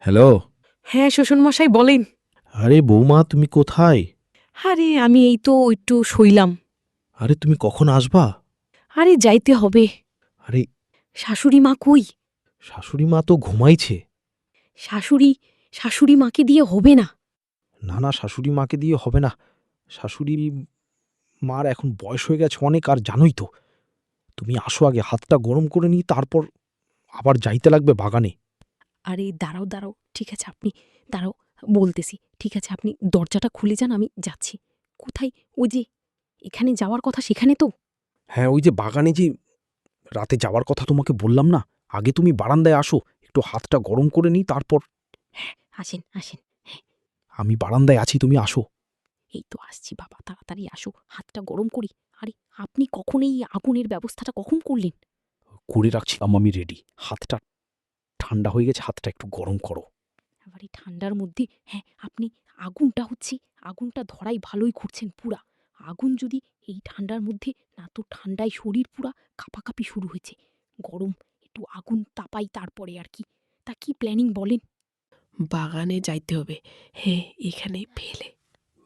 Hello. হ্যাঁ শ্বশুরমশাই বলেন। আরে বৌমা, তুমি কোথায়? আরে আমি এই তো একটু শুইলাম। আরে তুমি কখন আসবা? আরে যাইতে হবে। আরে শাশুড়ি মা কই? শাশুড়ি মা তো ঘুমাইছে। শাশুড়ি শাশুড়ি মাকে দিয়ে হবে না। না না, শাশুড়ি মাকে দিয়ে হবে না। শাশুড়ি মার এখন বয়স হয়ে গেছে অনেক, আর জানোই তো। তুমি আসো, আগে হাতটা গরম করে নিই, তারপর আবার যাইতে লাগবে বাগানে। আরে দাঁড়াও দাঁড়াও, ঠিক আছে আপনি দাঁড়াও, বলতেছি। ঠিক আছে আপনি দরজাটা খুলে যান, আমি যাচ্ছি। কোথায়? ওই যে এখানে যাওয়ার কথা সেখানে তো? হ্যাঁ, ওই যে বাগানে যে রাতে যাওয়ার কথা তোমাকে বললাম না, আগে তুমি বারান্দায় আসো, একটু হাতটা গরম করে নিই, তারপর। আসেন আসেন। আমি বারান্দায় আছি, তুমি আসো। এই তো আসছি বাবা, তাড়াতাড়ি আসো, হাতটা গরম করি। আরে আপনি কখন এই আগুনের ব্যবস্থাটা কখন করলেন? করে রাখছিলাম, আমি রেডি। হাতটা ঠান্ডা হয়ে গেছে, হাতটা একটু গরম করো। আবার এই ঠান্ডার মধ্যে, হ্যাঁ আপনি আগুনটা হচ্ছে, আগুনটা ধরাই ভালোই করছেন পুরা। আগুন যদি এই ঠান্ডার মধ্যে, না তো ঠান্ডায় শরীর পুরা কাঁপাকাঁপি শুরু হয়েছে। গরম, একটু আগুন তাপাই তারপরে আর কি। তা কি প্ল্যানিং বলেন? বাগানে যাইতে হবে। হ্যাঁ, এখানে ফেলে।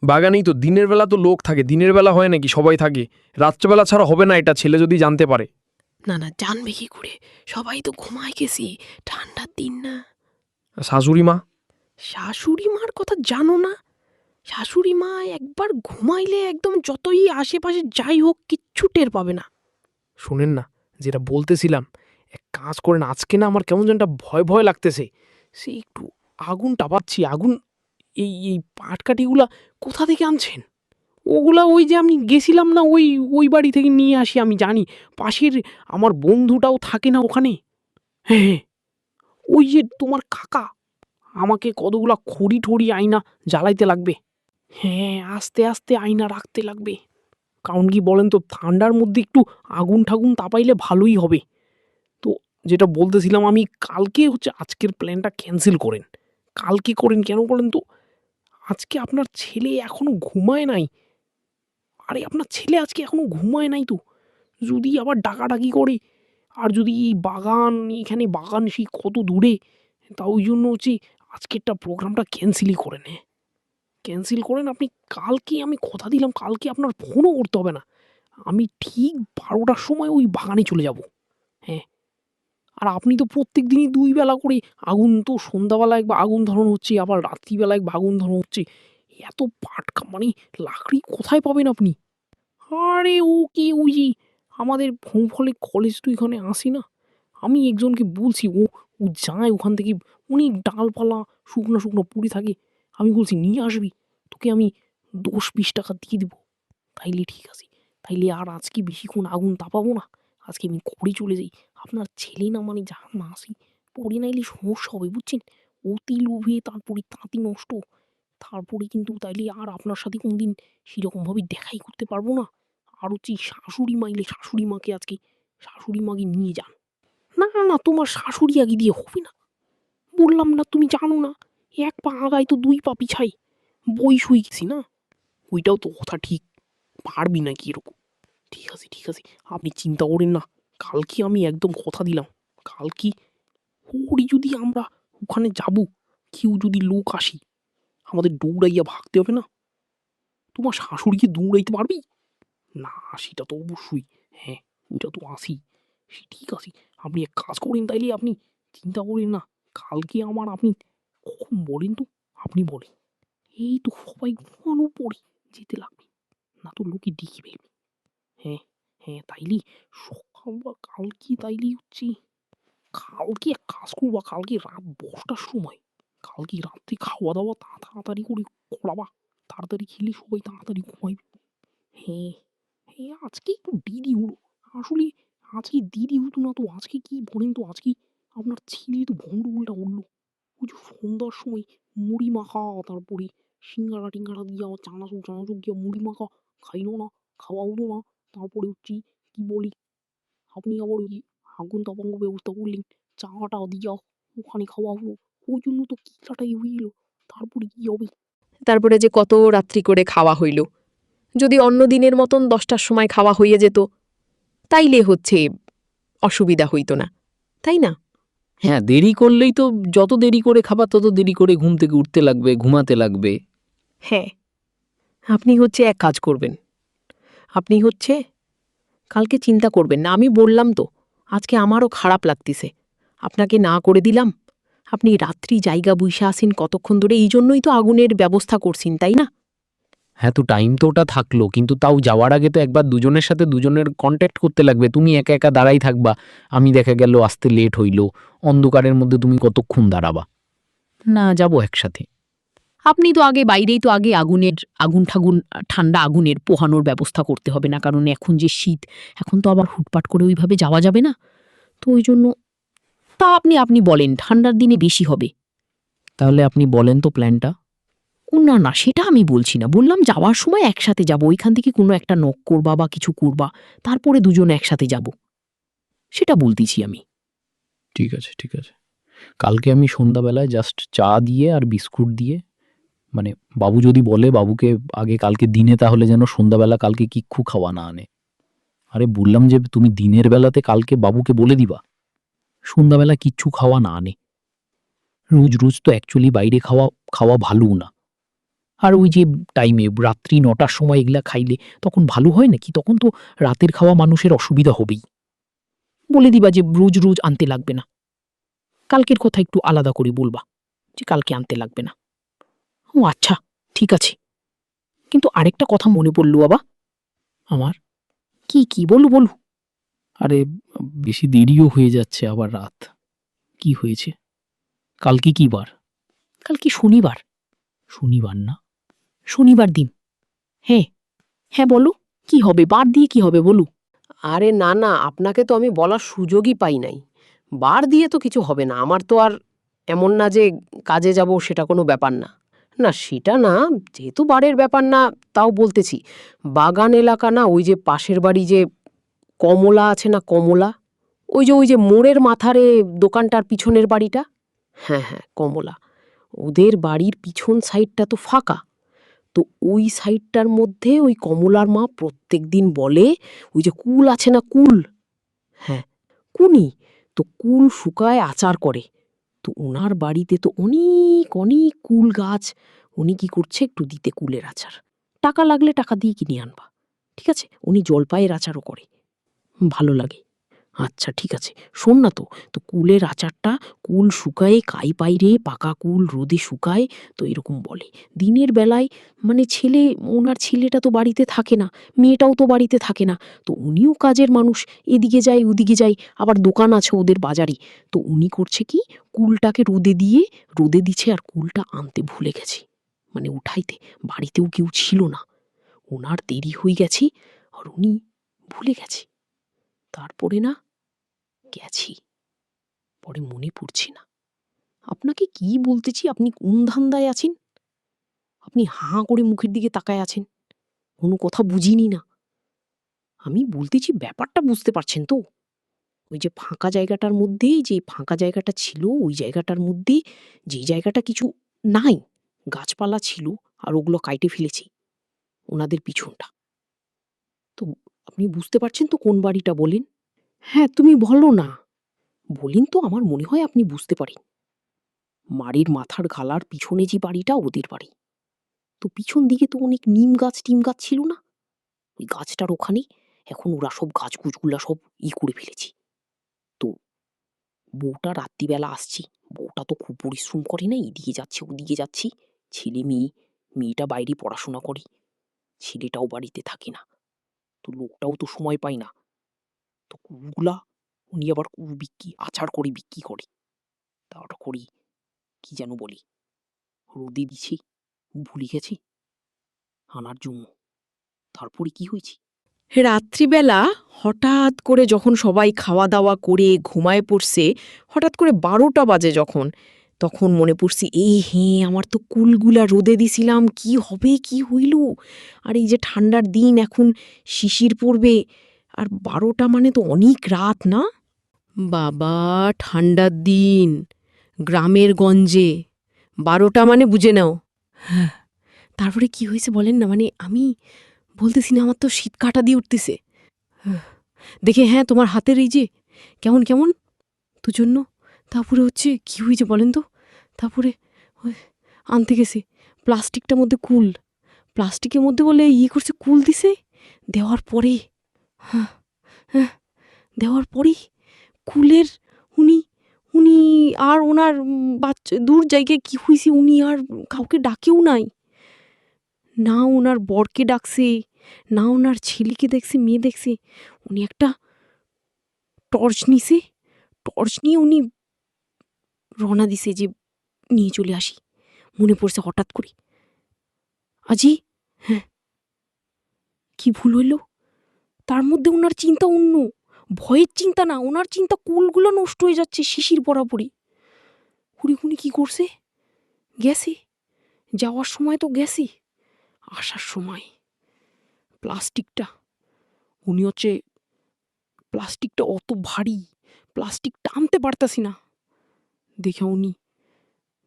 বাগানেই তো দিনের বেলা তো লোক থাকে, দিনের বেলা হয় নাকি সবাই থাকে? রাত্রেবেলা ছাড়া হবে না, এটা ছেলে যদি জানতে পারে। না না, জানবে কি করে? সবাই তো ঘুমায় গেছি, ঠান্ডার দিন না। শাশুড়ি মা? শাশুড়ি মার কথা জানো না? শাশুড়ি মা একবার ঘুমাইলে একদম যতই আশেপাশে যাই হোক কিচ্ছু টের পাবে না। শোনেন না, যেটা বলতেছিলাম, এক কাজ করেন, আজকে না আমার কেমন যেন একটা ভয় ভয় লাগতেছে। সে একটু আগুন টাপাচ্ছি, আগুন। এই এই পাটকাঠিগুলা কোথা থেকে আনছেন? ওগুলা ওই যে আমি গেছিলাম না, ওই ওই বাড়ি থেকে নিয়ে আসি, আমি জানি। পাশের আমার বন্ধুটাও থাকে না ওখানে। হ্যাঁ হ্যাঁ, ওই যে তোমার কাকা আমাকে কতগুলা খড়ি ঠড়ি আয়না জ্বালাইতে লাগবে। হ্যাঁ, আস্তে আস্তে আয়না রাখতে লাগবে। কারণ কি বলেন তো, ঠান্ডার মধ্যে একটু আগুন ঠাগুন তাপাইলে ভালোই হবে। তো যেটা বলতেছিলাম আমি, কালকে হচ্ছে আজকের প্ল্যানটা ক্যান্সেল করেন। কালকে করেন, কেন বলেন তো? আজকে আপনার ছেলে এখনো ঘুমায় নাই। আরে আপনার ছেলে আজকে এখনো ঘুমায় নাই তো। যদি আবার ডাকাডাকি করে, আর যদি এই বাগান, এখানে বাগান সেই কত দূরে, তা ওই জন্য হচ্ছে আজকেরটা প্রোগ্রামটা ক্যান্সেলই করেন। হ্যাঁ, ক্যান্সেল করেন আপনি। কালকে আমি কথা দিলাম, কালকে আপনার ফোনও করতে হবে না। আমি ঠিক ১২টার সময় ওই বাগানে চলে যাব। হ্যাঁ, আর আপনি তো প্রত্যেক দিনই ২ বেলা করে আগুন, তো সন্ধ্যাবেলা একবার আগুন ধরানো হচ্ছে, আবার রাত্রিবেলা একবার আগুন ধরানো হচ্ছে। এত মানে লাকড়ি কোথায় পাবেন আপনি? আরে ও কি, ওই যে আমাদের ভৌফলে কলেজ তো এখানে আসে না? আমি একজনকে বলছি, ও ও যায় ওখান থেকে অনেক ডালপালা, শুকনো শুকনো পড়ে থাকে। আমি বলছি নিয়ে আসবি, তোকে আমি ১০-২০ টাকা দিয়ে দিব। তাইলে ঠিক আছে। তাইলে আর আজকে বেশিক্ষণ আগুন তাপাবো না। আজকে আমি ঘরে চলে যাই। আপনার ছেলে না মানে যা না আসি, পরে নাইলে সমস্যা হবে বুঝছেন? অতি লোভে তারপরে তাঁতি নষ্ট। তারপরে কিন্তু তাইলে আর আপনার সাথে কোনদিন সেরকমভাবে দেখাই করতে পারবো না। আর হচ্ছে শাশুড়ি মা এলে শাশুড়ি মাকে আজকে, শাশুড়ি মাকে নিয়ে যান। না না, তোমার শাশুড়ি আগে দিয়ে হবে না। বললাম না, তুমি জানো না, এক পা আগায় তো ২ পা পিছাই। বইস হয়ে গেছি না? ওইটাও তো কথা ঠিক। পারবি নাকি এরকম? ঠিক আছে ঠিক আছে, আপনি চিন্তা করেন না। কালকে আমি একদম কথা দিলাম। কালকে ওরই যদি আমরা ওখানে যাব, কেউ যদি লোক আসি, আমাদের দৌড়াইয়া ভাগতে হবে না। তোমার শাশুড়িকে দৌড়াইতে পারবি? না, সেটা তো অবশ্যই। হ্যাঁ, ওইটা তো আসি। সে ঠিক আছে। আপনি এক কাজ করেন তাইলে, আপনি চিন্তা করেন না। কালকে আমার, আপনি কখন বলেন তো? আপনি বলেন। এই তো সবাই ঘুমানোর পরে যেতে লাগবে, না তো লোকে ডেকে ফেলবে। হ্যাঁ, হ্যাঁ, তাইলে সকাল বা কালকে তাইলে হচ্ছে, কালকে এক কাজ করবা, কালকে রাত ১০টার সময়, কালকে রাত্রে খাওয়া দাওয়া তাড়াতাড়ি করে করাবা। তাড়াতাড়ি খেলে সবাই তাড়াতাড়ি ঘুমাইবে। হ্যাঁ, হ্যাঁ, আজকে একটু দেরি হলো। আসলে আজকে দেরি হতো না তো, আজকে কি বলেন তো, আজকে আপনার ছেলে তো গন্ডগোলটা উঠলো। ওই যে সন্ধ্যার সময় মুড়ি মাখা, তারপরে সিঙ্গারা টিঙ্গারা দিয়া চানাচুর টানাচুর দিয়া মুড়ি মাখা খাইলো না, খাওয়া হলো না। তারপরে হচ্ছে কি বলি, আপনি আবার ওই আগুন তাপানোর ব্যবস্থা করলেন, চাটা দিয়া ওখানে খাওয়া হলো। ওই জন্য তো কিলাটাই হয়ে গেলো। তারপরে কি হবে? তারপরে যে কত রাত্রি করে খাওয়া হইল। যদি অন্য দিনের মতন ১০টার সময় খাওয়া হইয়া যেত, তাইলে হচ্ছে অসুবিধা হইত না, তাই না? হ্যাঁ, দেরি করলেই তো যত দেরি করে খাবার তত দেরি করে ঘুম থেকে উঠতে লাগবে, ঘুমাতে লাগবে। হ্যাঁ, আপনি হচ্ছে এক কাজ করবেন। আপনি হচ্ছে কালকে চিন্তা করবেন না। আমি বললাম তো, আজকে আমারও খারাপ লাগতেছে। আপনাকে না করে দিলাম। আপনি রাত্রি জায়গা বুইসা আসেন কতক্ষণ ধরে, এই জন্যই তো আগুনের ব্যবস্থা করছেন, তাই না? হ্যাঁ, তো টাইম তো ওটা থাকলো, কিন্তু তাও যাওয়ার আগে তো একবার দুজনের সাথে দুজনের কন্ট্যাক্ট করতে লাগবে। তুমি একা একা দাঁড়াই থাকবা, আমি দেখা গেল আসতে লেট হইল, অন্ধকারের মধ্যে তুমি কতক্ষণ দাঁড়াবা? না, যাবো একসাথে। আপনি তো আগে বাইরেই তো আগে আগুন ঠাগুন ঠান্ডা আগুনের পোহানোর ব্যবস্থা করতে হবে না, কারণ এখন যে শীত, এখন তো আবার হুটপাট করে ওইভাবে যাওয়া যাবে না। তো ওই জন্য তা আপনি বলেন ঠান্ডার দিনে বেশি হবে। তাহলে আপনি বলেন তো প্ল্যানটা। না না, সেটা আমি বলছি না, বললাম যাওয়ার সময় একসাথে যাব, ওইখান থেকে কোনো একটা নক করবা বা কিছু করবা, তারপরে দুজন একসাথে যাব, সেটা বলতেছি আমি। ঠিক আছে, ঠিক আছে। কালকে আমি সন্ধ্যাবেলায় জাস্ট চা দিয়ে আর বিস্কুট দিয়ে, মানে বাবু যদি বলে বাবুকে আগে কালকে দিনে, তাহলে যেন সন্ধ্যাবেলা কালকে কিচ্ছু খাওয়া না আনে। আরে বললাম যে তুমি দিনের বেলাতে কালকে বাবুকে বলে দিবা সন্ধ্যাবেলা কিচ্ছু খাওয়া না আনে। রোজ রোজ তো অ্যাকচুয়ালি বাইরে খাওয়া খাওয়া ভালো না। আর ওই যে টাইমে রাত্রি ৯টার সময় এগুলা খাইলে তখন ভালো হয় নাকি? তখন তো রাতের খাওয়া মানুষের অসুবিধা হবেই। বলে দিবা যে রোজ রোজ আনতে লাগবে না, কালকের কথা একটু আলাদা করে বলবা যে কালকে আনতে লাগবে না। ও আচ্ছা, ঠিক আছে। কিন্তু আরেকটা কথা মনে পড়ল বাবা আমার, কি বলু। আরে বেশি দেরিও হয়ে যাচ্ছে, আবার রাত। কি হয়েছে? কালকে কি বার? কালকে শনিবার। শনিবার না? শনিবার দিন। হ্যাঁ বলো, কি হবে, বার দিয়ে কি হবে বলু। আরে না না, আপনাকে তো আমি বলার সুযোগই পাই নাই। বার দিয়ে তো কিছু হবে না। আমার তো আর এমন না যে কাজে যাব, সেটা কোনো ব্যাপার না। না সেটা না, যেহেতু বারের ব্যাপার না, তাও বলতেছি বাগান এলাকা না, ওই যে পাশের বাড়ি যে কমলা আছে না, কমলা, ওই যে মোড়ের মাথারে দোকানটার পিছনের বাড়িটা, হ্যাঁ হ্যাঁ কমলা, ওদের বাড়ির পিছন সাইডটা তো ফাঁকা। তো ওই সাইডটার মধ্যে ওই কমলার মা প্রত্যেক দিন বলে, ওই যে কুল আছে না, কুল, হ্যাঁ কুনি, তো কুল শুকায় আচার করে। তো ওনার বাড়িতে তো অনেক অনেক কুল গাছ। উনি কি করছে, একটু দিতে কুলের আচার, টাকা লাগলে টাকা দিয়ে কিনে আনবা, ঠিক আছে? উনি জলপাইয়ের আচারও করে, ভালো লাগে। আচ্ছা ঠিক আছে, শোন না তো, তো কুলের আচারটা, কুল শুকায়ে কাই পাইরে, পাকা কুল রোদে শুকায়, তো এরকম বলে। দিনের বেলায় মানে ওনার ছেলেটা তো বাড়িতে থাকে না, মেয়েটাও তো বাড়িতে থাকে না, তো উনিও কাজের মানুষ, এদিকে যায় ওদিকে যায়, আবার দোকান আছে ওদের বাজারে। তো উনি করছে কি, কুলটাকে রোদে দিচ্ছে, আর কুলটা আনতে ভুলে গেছে, মানে উঠাইতে, বাড়িতেও কেউ ছিল না, ওনার দেরি হয়ে গেছে, আর উনি ভুলে গেছে। তারপরে না গেছি, পরে মনে পড়ছে না। আপনাকে কি বলতেছি, আপনি কোন ধান্দায় আছেন? আপনি হাঁ করে মুখের দিকে তাকায় আছেন, কোনো কথা বুঝিনি না। আমি বলতেছি ব্যাপারটা বুঝতে পারছেন তো? ওই যে ফাঁকা জায়গাটার মধ্যে, যে ফাঁকা জায়গাটা ছিল, ওই জায়গাটার মধ্যে যেই জায়গাটা কিছু নাই, গাছপালা ছিল, আর ওগুলো কাইটে ফেলেছি, ওনাদের পিছনটা। তো আপনি বুঝতে পারছেন তো কোন বাড়িটা বলেন? হ্যাঁ তুমি বলো না, বলেন তো, আমার মনে হয় আপনি বুঝতে পারেন। মাড়ির মাথার গালার পিছনে যে বাড়িটা, ওদের বাড়ি। তো পিছন দিকে তো অনেক নিম গাছ টিম গাছ ছিল না, ওই গাছটার ওখানে এখন ওরা সব গাছগুছগুলা সব করে ফেলেছি। তো বউটা রাত্রিবেলা আসছি, বউটা তো খুব পরিশ্রম করে না, এদিকে যাচ্ছে ওদিকে যাচ্ছি, ছেলে মেয়েটা বাইরে পড়াশোনা করে, ছেলেটাও বাড়িতে থাকে না, তো লোকটাও তো সময় পায় না। তো কুগুলা উনি আবার বিক্রি আচার করে বিক্রি করে, তা ওটা করি কি যেন বলি, রোদে দিছি, ভুলে গেছি আনার জন্য। তারপরে কি হয়েছে, রাত্রিবেলা হঠাৎ করে যখন সবাই খাওয়া দাওয়া করে ঘুমায় পড়ছে, হঠাৎ করে 12টা বাজে যখন, তখন মনে পড়ছি, হ্যাঁ আমার তো কুলগুলা রোদে দিছিলাম, কি হবে কি হইল। আর এই যে ঠান্ডার দিন, এখন শিশির পড়বে, আর 12টা মানে তো অনেক রাত না বাবা, ঠান্ডার দিন, গ্রামের গঞ্জে 12টা মানে বুঝে নাও। হ্যাঁ, তারপরে কি হয়েছে বলেন না, মানে আমি বলতেছি না, আমার তো শীত কাটা দিয়ে উঠতেছে দেখে। হ্যাঁ তোমার হাতের এই যে কেমন কেমন, তো জন্য তারপরে হচ্ছে কি হয়েছে বলেন তো? তারপরে ওই আনতে গেছে প্লাস্টিকটার মধ্যে কুল, প্লাস্টিকের মধ্যে বলে করছে কুল দিছে, দেওয়ার পরে হ্যাঁ হ্যাঁ দেওয়ার পরেই কুলের উনি উনি আর ওনার বাচ্চা দূর জায়গায় কি হয়েছে উনি আর কাউকে ডাকেও নাই, না ওনার বরকে ডাকছে, না ওনার ছেলেকে দেখছে মেয়ে দেখছে। উনি একটা টর্চ নিছে, টর্চ নিয়ে উনি রওনা দিছে যে নিয়ে চলে আসি। মনে পড়ছে হঠাৎ করে আজি, হ্যাঁ কি ভুল হইল, তার মধ্যে ওনার চিন্তা অন্য, ভয়ের চিন্তা না, ওনার চিন্তা কুলগুলো নষ্ট হয়ে যাচ্ছে শিশির বরাবরই। উনি কি করছে, গেছে যাওয়ার সময় তো গেছে, আসার সময় প্লাস্টিকটা উনি হচ্ছে প্লাস্টিকটা অত ভারী, প্লাস্টিক টানতে পারতাছি না দেখে উনি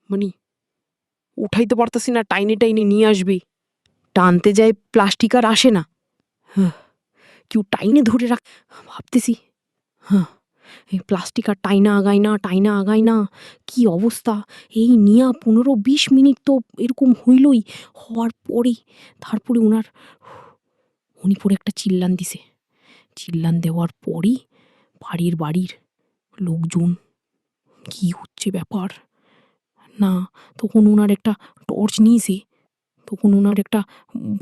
মানে উঠাইতে পারতাছি না, টাইনে টাইনে নিয়ে আসবে, টানতে যায় প্লাস্টিক আর আসে না, হ্যাঁ কেউ টাইনে ধরে রাখ ভাবতেছি, হ্যাঁ এই প্লাস্টিক আর টাইনা আগায় না, টাইনা আগায় না, কি অবস্থা। এই নিয়া 15-20 মিনিট তো এরকম হইলই, হওয়ার পরে তারপরে উনি পরে একটা চিল্লান দিছে, চিল্লান দেওয়ার পরই বাড়ির লোকজন কি হচ্ছে ব্যাপার, না তখন ওনার একটা টর্চ নিয়েছে, তখন ওনার একটা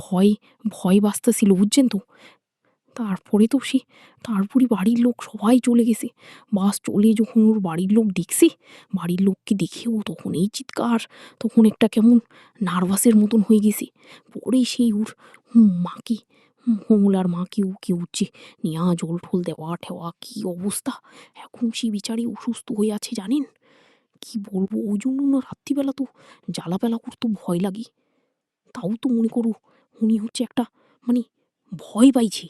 ভয় ভয় বাজতেছিল বুঝছেন তো। তারপরে বাড়ির লোক সবাই চলে গেছে, বাস চলে যখন ওর বাড়ির লোক দেখছে, বাড়ির লোককে দেখেও তখন এই চিৎকার, তখন একটা কেমন নার্ভাসের মতন হয়ে গেছে। পরে সেই ওর মাকে হোমলার মাকে উকে উঠছে নেওয়া, জল ঠল দেওয়া ঠেওয়া, কি অবস্থা। এখন সে বিচারে অসুস্থ হয়ে আছে জানেন, কি বলবো। ওই জন্য না রাত্রিবেলা তো জ্বালাপেলা করতে ভয় লাগে। তাও তো মনে করো উনি হচ্ছে একটা মানে ভয় পাইছে,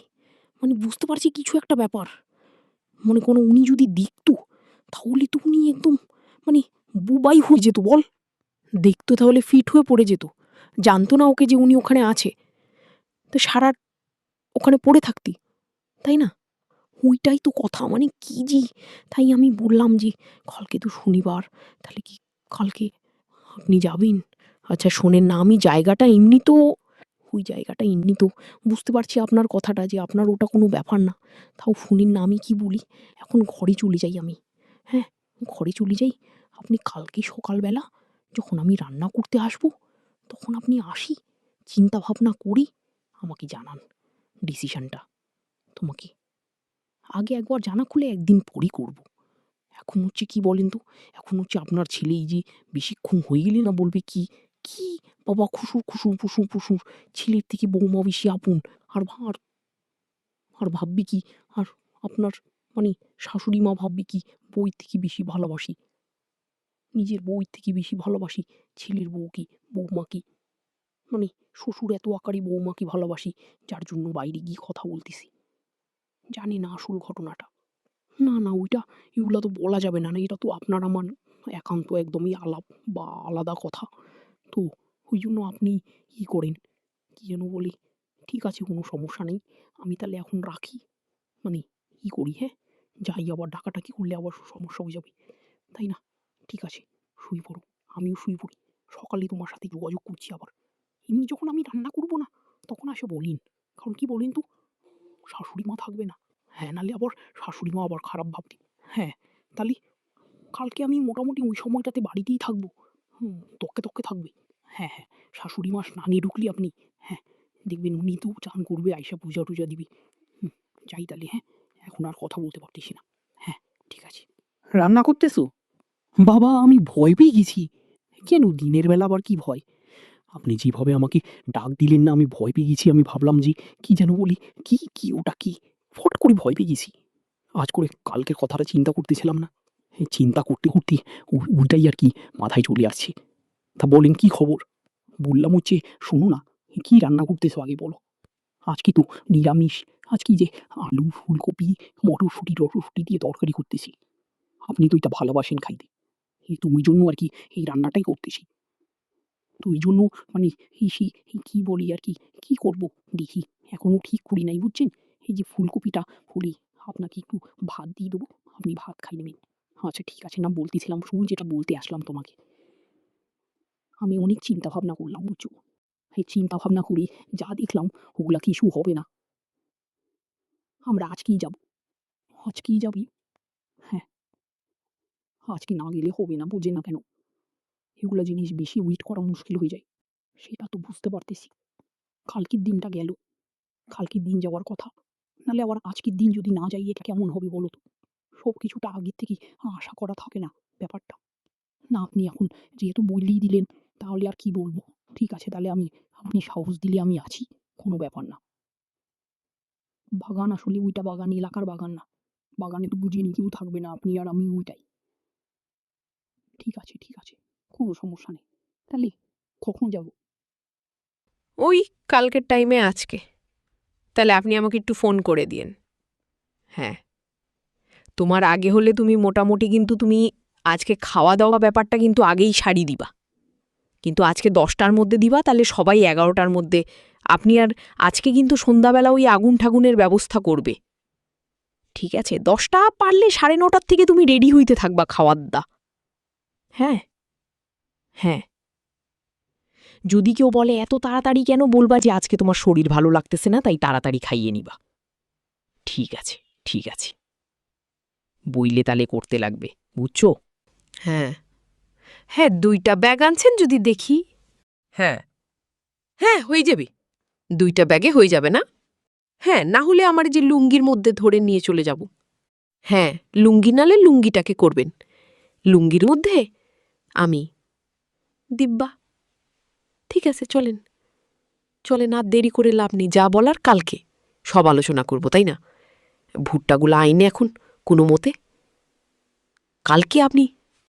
মানে বুঝতে পারছি কিছু একটা ব্যাপার। মনে করো উনি যদি দেখতো তাহলে তো উনি একদম মানে বুবাই হয়ে যেত বল, দেখতো তাহলে ফিট হয়ে পড়ে যেত, জানতো না ওকে যে উনি ওখানে আছে, তো সারা ওখানে পড়ে থাকতি, তাই না? ওইটাই তো কথা, মানে কি জি। তাই আমি বললাম যে কালকে তো শনিবার, তাহলে কি কালকে আপনি যাবেন? আচ্ছা শোনেন না, আমি জায়গাটা এমনি তো ওই জায়গাটা এমনি তো বুঝতে পারছি আপনার কথাটা যে আপনার ওটা কোনো ব্যাপার না, তাও শুনিন না আমি কি বলি। এখন ঘরে চলে যাই আমি, হ্যাঁ ঘরে চলে যাই। আপনি কালকে সকালবেলা যখন আমি রান্না করতে আসবো তখন আপনি আসি চিন্তা ভাবনা করি আমাকে জানান ডিসিশনটা। তোমাকে আগে একবার জানা খুলে একদিন পরই করব। এখন হচ্ছে কি বলেন তো, এখন হচ্ছে আপনার ছেলে এই যে বেশিক্ষণ হয়ে গেলে না বলবে কি কি বাবা খুশুর খুশুর ফুসুর ফুসুর, ছেলের থেকে বৌমা বেশি আপন, আর আর আর ভাববে কি, আর আপনার মানে শাশুড়ি মা ভাববে কি বউয়ের থেকে বেশি ভালোবাসি, নিজের বউয়ের থেকে বেশি ভালোবাসি ছেলের বউকে, বৌমাকে, মানে শ্বশুর এত আকারে বৌমাকে ভালোবাসি যার জন্য বাইরে গিয়ে কথা বলতেছি, জানি না আসল ঘটনাটা। না না ওইটা এগুলো তো বলা যাবে না, না এটা তো আপনার আমার একান্ত একদমই আলাপ বা আলাদা কথা। তো ওই জন্য আপনি ই করেন, কি যেন বলি, ঠিক আছে কোনো সমস্যা নেই, আমি তাহলে এখন রাখি, মানে ই করি, হ্যাঁ যাই, আবার ডাকাটাকি করলে আবার সমস্যা হয়ে যাবে, তাই না? ঠিক আছে শুয়ে পড়ো, আমিও শুয়ে পড়ি, সকালে তোমার সাথে যোগাযোগ করছি আবার। এমনি যখন আমি রান্না করবো না তখন আসে বলিন, কারণ কি বলেন তো শাশুড়ি মা থাকবে না, হ্যাঁ নাহলে আবার শাশুড়ি মা আবার খারাপ ভাববে। হ্যাঁ তাহলে কালকে আমি মোটামুটি ওই সময়টাতে বাড়িতেই থাকবো, তককে থাকবে। হ্যাঁ হ্যাঁ শাশুড়ি মা স্নানে ঢুকলি আপনি, হ্যাঁ দেখবেন উনি তো চান করবে, আইসা পূজা টুজা দিবে। যাই তাহলে, হ্যাঁ এখন আর কথা বলতে পারতেছি না, হ্যাঁ ঠিক আছে। রান্না করতেছো? বাবা আমি ভয় পেয়ে গেছি। কেন দিনের বেলা আবার কি ভয়? আপনি যেভাবে আমাকে ডাক দিলেন না আমি ভয় পেয়ে গেছি, আমি ভাবলাম যে কি যেন বলি, কি কি ওটা কি, ফট করে ভয় পেয়ে গেছি। আজ করে কালকের কথাটা চিন্তা করতেছিলাম না, এই চিন্তা করতে করতে ওইটাই আর কি মাথায় চলে আসছে। তা বলেন কি খবর? বললাম হচ্ছে শোনো না, কি রান্না করতেছো আগে বলো। আজকে তো নিরামিষ, আজকে যে আলু ফুলকপি মটরশুঁটি টটরশুঁটি দিয়ে তরকারি করতেছি, আপনি তো এটা ভালোবাসেন খাইতে, এই তো ওই জন্য আর কি এই রান্নাটাই করতেছি। তো এই জন্য মানে এই কি বলি আর কি, কি করবো দেখি, এখনো ঠিক করি নাই বুঝছেন। এই যে ফুলকপিটা হলে আপনাকে একটু ভাত দিয়ে দেবো, আপনি ভাত খাই নেবেন, আচ্ছা ঠিক আছে, না বলতেছিলাম, শুন যেটা বলতে আসলাম তোমাকে, আমি অনেক চিন্তা ভাবনা করলাম বুঝছো। এই চিন্তা ভাবনা করি যা দেখলাম ওগুলা কিছু হবে না। আমরা আজকেই যাব। আজকেই যাবি? হ্যাঁ, আজকে না গেলে হবে না, বুঝে না কেন? এগুলা জিনিস বেশি ওয়েট করা মুশকিল হয়ে যায়, সেটা তো বুঝতে পারতেছি। কালকের দিনটা গেল, কালকের দিন যাওয়ার কথা, নাহলে আবার আজকের দিন যদি না যাই এটা কেমন হবে বলো তো? সব কিছুটা আগের থেকেই আশা করা থাকে না ব্যাপারটা। না আপনি এখন যেহেতু বললেই দিলেন তাহলে আর কি বলবো। ঠিক আছে তাহলে আপনি সাহস দিলে আমি আছি, কোনো ব্যাপার না। বাগান আসলে ওইটা বাগান এলাকার বাগান না, বাগানে তো বুঝিয়ে কেউ থাকবে না, আপনি আর আমি ওইটাই। ঠিক আছে ঠিক আছে, কোনো সমস্যা নেই। তাহলে কখন যাব? ওই কালকের টাইমে আজকে। তাহলে আপনি আমাকে একটু ফোন করে দিয়েন। হ্যাঁ, তোমার আগে হলে তুমি মোটামুটি কিন্তু তুমি আজকে খাওয়া দাওয়া ব্যাপারটা কিন্তু আগেই সারি দিবা, কিন্তু আজকে 10টার মধ্যে দিবা, তাহলে সবাই 11টার মধ্যে। আপনি আর আজকে কিন্তু সন্ধ্যাবেলা ওই আগুন ঠাগুনের ব্যবস্থা করবে, ঠিক আছে? 10টা পারলে 9:30 থেকে তুমি রেডি হইতে থাকবা খাওয়ার দা। হ্যাঁ হ্যাঁ, যদি কেউ বলে এত তাড়াতাড়ি কেন, বলবা যে আজকে তোমার শরীর ভালো লাগতেছে না তাই তাড়াতাড়ি খাইয়ে নিবা। ঠিক আছে ঠিক আছে, বইলে তালে করতে লাগবে, বুঝছো? হ্যাঁ হ্যাঁ, 2টা ব্যাগ আনছেন যদি দেখি। হ্যাঁ হ্যাঁ, হয়ে যাবে, 2টা ব্যাগে হয়ে যাবে না? হ্যাঁ, না হলে আমার যে লুঙ্গির মধ্যে ধরে নিয়ে চলে যাব। হ্যাঁ, লুঙ্গি নালে লুঙ্গিটাকে করবেন, লুঙ্গির মধ্যে আমি দিব্যা। ঠিক আছে, চলেন চলেন, আর দেরি করে লাভ নেই, যা বলার কালকে সব আলোচনা করব, তাই না? ভুট্টাগুলো আইনে এখন কোনো মতে কালকে আপনি